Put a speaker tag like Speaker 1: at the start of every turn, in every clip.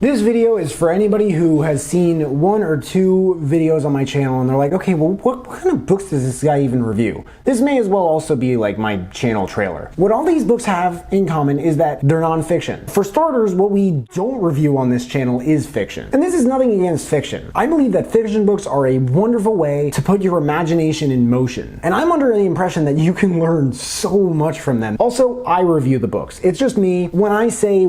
Speaker 1: This video is for anybody who has seen one or two videos on my channel and they're like, okay, well, what kind of books does this guy even review? This may as well also be like my channel trailer. What all these books have in common is that they're nonfiction. For starters, what we don't review on this channel is fiction. And this is nothing against fiction. I believe that fiction books are a wonderful way to put your imagination in motion. And I'm under the impression that you can learn so much from them. Also, I review the books. It's just me. When I say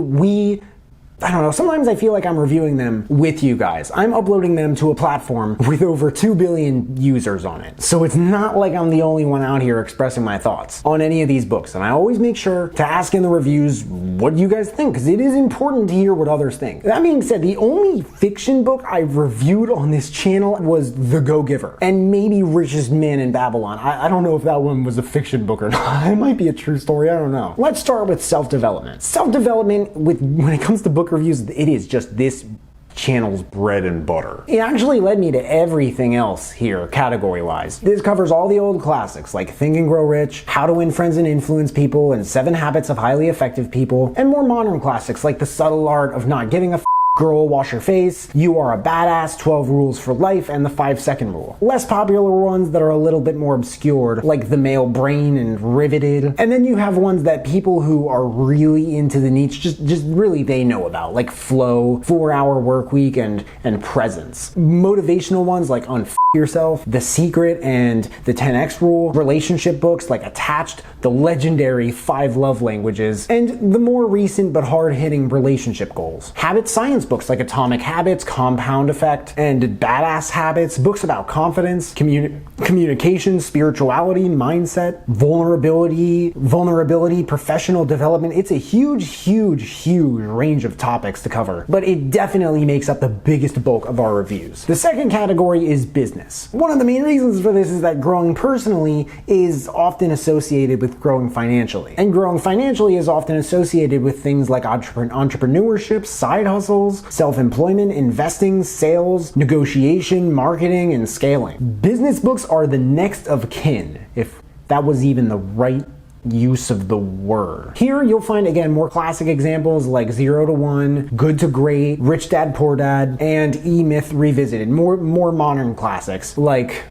Speaker 1: I don't know, sometimes I feel like I'm reviewing them with you guys. I'm uploading them to a platform with over 2 billion users on it. So it's not like I'm the only one out here expressing my thoughts on any of these books. And I always make sure to ask in the reviews what you guys think, because it is important to hear what others think. That being said, the only fiction book I've reviewed on this channel was The Go-Giver, and maybe Richest Man in Babylon. I don't know if that one was a fiction book or not. It might be a true story, I don't know. Let's start with self-development. Self-development, when it comes to book reviews, it is just this channel's bread and butter. It actually led me to everything else here category-wise. This covers all the old classics like Think and Grow Rich, How to Win Friends and Influence People, and 7 Habits of Highly Effective People, and more modern classics like The Subtle Art of Not Giving a Girl, Wash Your Face, You Are a Badass, 12 Rules for Life, and the 5-Second Rule. Less popular ones that are a little bit more obscured, like The Male Brain and Riveted. And then you have ones that people who are really into the niche just really they know about, like Flow, 4-Hour Work Week, and Presence. Motivational ones like Unf Yourself, The Secret, and the 10X Rule. Relationship books like Attached, the legendary 5 Love Languages, and the more recent but hard-hitting relationship goals. Habit science books like Atomic Habits, Compound Effect, and Badass Habits, books about confidence, communication, spirituality, mindset, vulnerability, professional development. It's a huge range of topics to cover, but it definitely makes up the biggest bulk of our reviews. The second category is business. One of the main reasons for this is that growing personally is often associated with growing financially, and growing financially is often associated with things like entrepreneurship, side hustles, self-employment, investing, sales, negotiation, marketing, and scaling. Business books are the next of kin, if that was even the right use of the word. Here you'll find again more classic examples like 0 to 1, Good to Great, Rich Dad Poor Dad, and E-Myth Revisited. More modern classics like,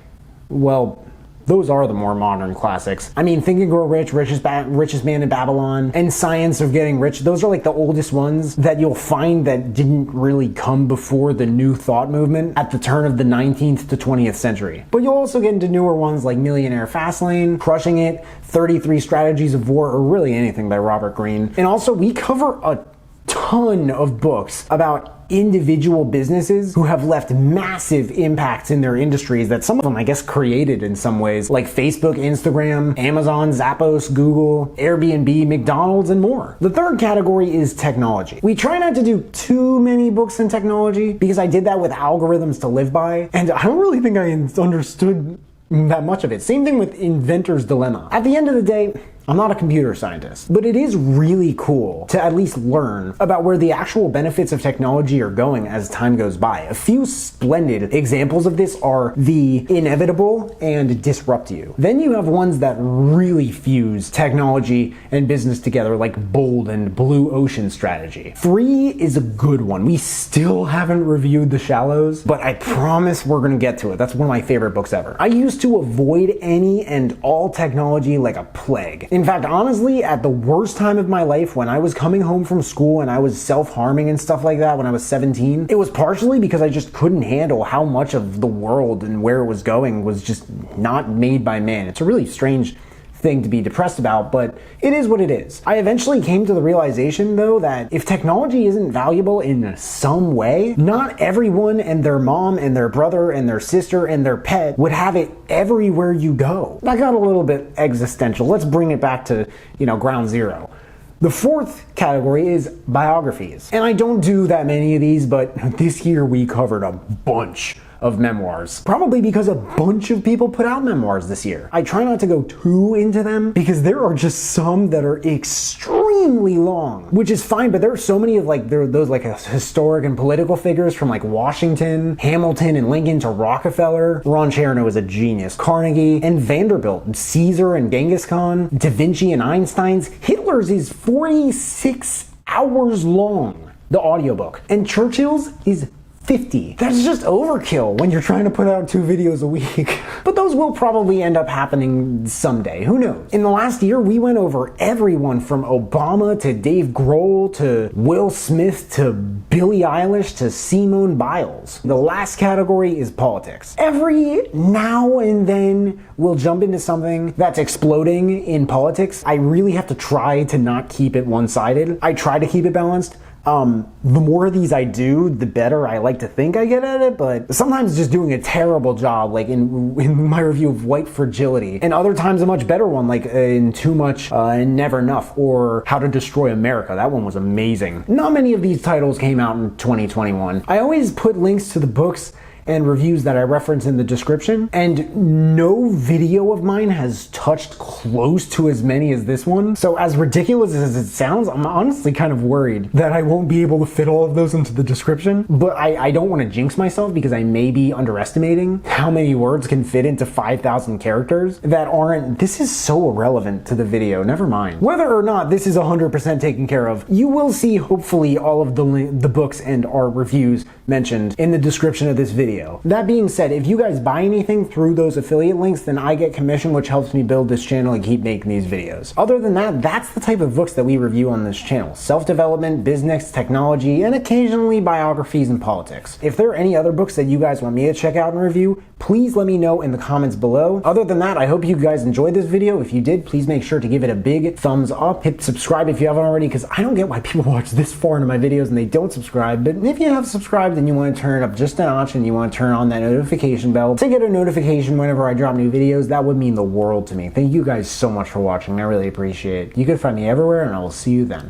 Speaker 1: well, those are the more modern classics. I mean, Think and Grow Rich, Richest Man in Babylon, and Science of Getting Rich. Those are like the oldest ones that you'll find that didn't really come before the New Thought movement at the turn of the 19th to 20th century. But you'll also get into newer ones like Millionaire Fastlane, Crushing It, 33 Strategies of War, or really anything by Robert Greene. And also we cover a ton of books about individual businesses who have left massive impacts in their industries that some of them, I guess, created in some ways, like Facebook, Instagram, Amazon, Zappos, Google, Airbnb, McDonald's, and more. The third category is technology. We try not to do too many books in technology because I did that with Algorithms to Live By, and I don't really think I understood that much of it. Same thing with Inventor's Dilemma. At the end of the day, I'm not a computer scientist, but it is really cool to at least learn about where the actual benefits of technology are going as time goes by. A few splendid examples of this are The Inevitable and Disrupt You. Then you have ones that really fuse technology and business together, like Bold and Blue Ocean Strategy. 3 is a good one. We still haven't reviewed The Shallows, but I promise we're gonna get to it. That's one of my favorite books ever. I used to avoid any and all technology like a plague. In fact, honestly, at the worst time of my life, when I was coming home from school and I was self-harming and stuff like that when I was 17, it was partially because I just couldn't handle how much of the world and where it was going was just not made by man. It's a really strange thing to be depressed about, but it is what it is. I eventually came to the realization, though, that if technology isn't valuable in some way, not everyone and their mom and their brother and their sister and their pet would have it everywhere you go. That got a little bit existential. Let's bring it back to, ground zero. The fourth category is biographies. And I don't do that many of these, but this year we covered a bunch of memoirs. Probably because a bunch of people put out memoirs this year. I try not to go too into them because there are just some that are extremely long, which is fine, but there are so many of those historic and political figures from like Washington, Hamilton, and Lincoln to Rockefeller. Ron Chernow is a genius. Carnegie and Vanderbilt, Caesar and Genghis Khan, Da Vinci and Einstein's. Hitler's is 46 hours long. the audiobook. And Churchill's is 50. That's just overkill when you're trying to put out 2 videos a week. But those will probably end up happening someday, who knows? In the last year, we went over everyone from Obama to Dave Grohl to Will Smith to Billie Eilish to Simone Biles. The last category is politics. Every now and then we'll jump into something that's exploding in politics. I really have to try to not keep it one-sided. I try to keep it balanced. The more of these I do, the better I like to think I get at it, but sometimes just doing a terrible job, like in my review of White Fragility, and other times a much better one, like in Too Much and Never Enough, or How to Destroy America. That one was amazing. Not many of these titles came out in 2021. I always put links to the books and reviews that I reference in the description, and no video of mine has touched close to as many as this one. So as ridiculous as it sounds, I'm honestly kind of worried that I won't be able to fit all of those into the description, but I don't want to jinx myself because I may be underestimating how many words can fit into 5,000 characters that aren't. This is so irrelevant to the video, never mind. Whether or not this is 100% taken care of, you will see hopefully all of the books and our reviews mentioned in the description of this video. That being said, if you guys buy anything through those affiliate links, then I get commission, which helps me build this channel and keep making these videos. Other than that, that's the type of books that we review on this channel. Self-development, business, technology, and occasionally biographies and politics. If there are any other books that you guys want me to check out and review, please let me know in the comments below. Other than that, I hope you guys enjoyed this video. If you did, please make sure to give it a big thumbs up. Hit subscribe if you haven't already, because I don't get why people watch this far into my videos and they don't subscribe. But if you have subscribed and you want to turn it up just a notch and you want to turn on that notification bell to get a notification whenever I drop new videos, that would mean the world to me. Thank you guys so much for watching. I really appreciate it. You can find me everywhere, and I will see you then.